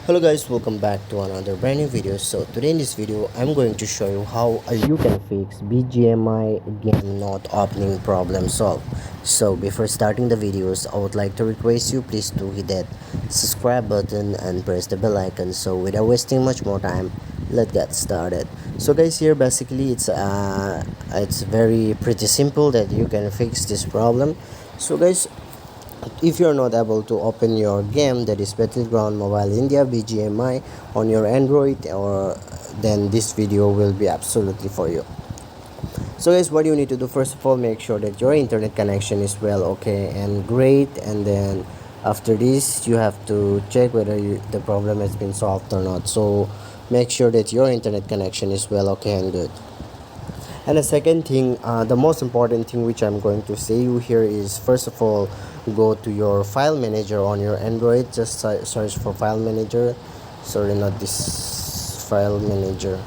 Hello guys, welcome back to another brand new video. So today in this video I'm going to show you how you can fix Bgmi game not opening problem solve. So before starting the videos, I would like to request you please to hit that subscribe button and press the bell icon. So without wasting much more time, let's get started. So guys, here basically it's very pretty simple that you can fix this problem. So guys, if you're not able to open your game, that is Battleground Mobile India Bgmi, on your Android, or then this video will be absolutely for you. So guys, what you need to do, first of all, make sure that your internet connection is well okay and great, and then after this you have to check whether the problem has been solved or not. So make sure that your internet connection is well okay and good. And the second thing, the most important thing which I'm going to say you here is, first of all, go to your file manager on your Android. Just search for file manager. Sorry, not this file manager.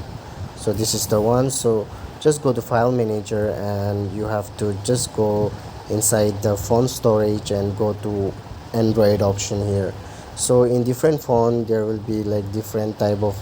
So this is the one. So just go to file manager and you have to just go inside the phone storage and go to Android option here. So in different phone there will be like different type of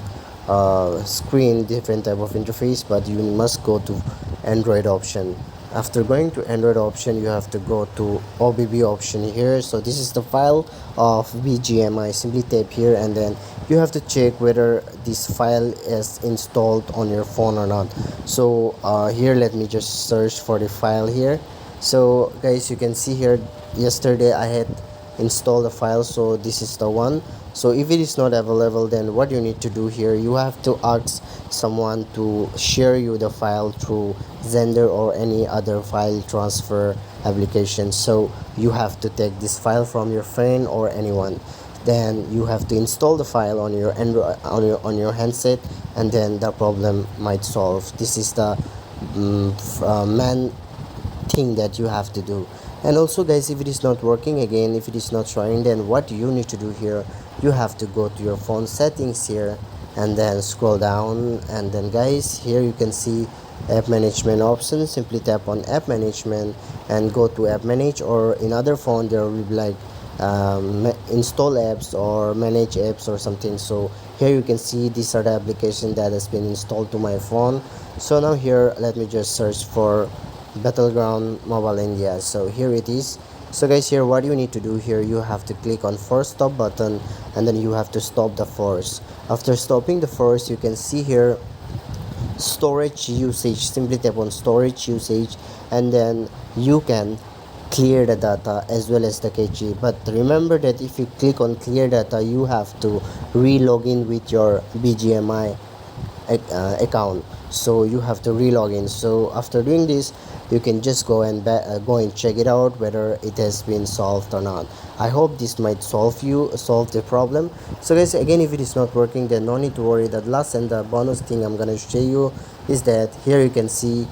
screen, different type of interface, but you must go to Android option. After going to Android option, you have to go to OBB option here. So this is the file of Bgmi. Simply tap here and then you have to check whether this file is installed on your phone or not. So here, let me just search for the file here. So guys, you can see here, yesterday I had installed the file, so this is the one. So if it is not available, then what you need to do here, you have to ask someone to share you the file through Zender or any other file transfer application. So you have to take this file from your friend or anyone, then you have to install the file on your Android, on your handset, and then the problem might solve. This is the main thing that you have to do. And also guys, if it is not working again, if it is not showing, then what you need to do here, you have to go to your phone settings here and then scroll down, and then guys, here you can see app management option. Simply tap on app management and go to app manage, or in other phone there will be like install apps or manage apps or something. So here you can see these are the application that has been installed to my phone. So now here, let me just search for Battleground Mobile India. So here it is. So guys, here what you need to do here, you have to click on force stop button and then you have to stop the force. After stopping the force, you can see here storage usage. Simply tap on storage usage and then you can clear the data as well as the cache. But remember that if you click on clear data, you have to re-log in with your Bgmi account. So you have to re-log in. So after doing this, you can just go and check it out whether it has been solved or not. I hope this might solve the problem. So guys, again, if it is not working, then no need to worry. The last and the bonus thing I'm gonna show you is that here you can see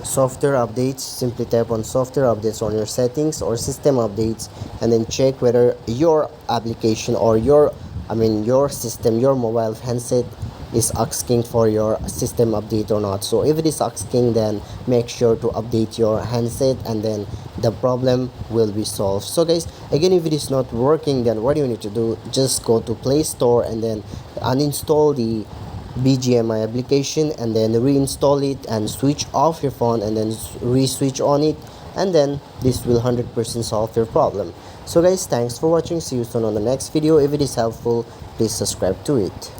software updates. Simply tap on software updates on your settings or system updates and then check whether your application or your system, your mobile handset is asking for your system update or not. So if it is asking, then make sure to update your handset and then the problem will be solved. So guys, again, if it is not working, then what you need to do, just go to Play Store and then uninstall the Bgmi application and then reinstall it and switch off your phone and then re-switch on it, and then this will 100% solve your problem. So guys, thanks for watching. See you soon on the next video. If it is helpful, please subscribe to it.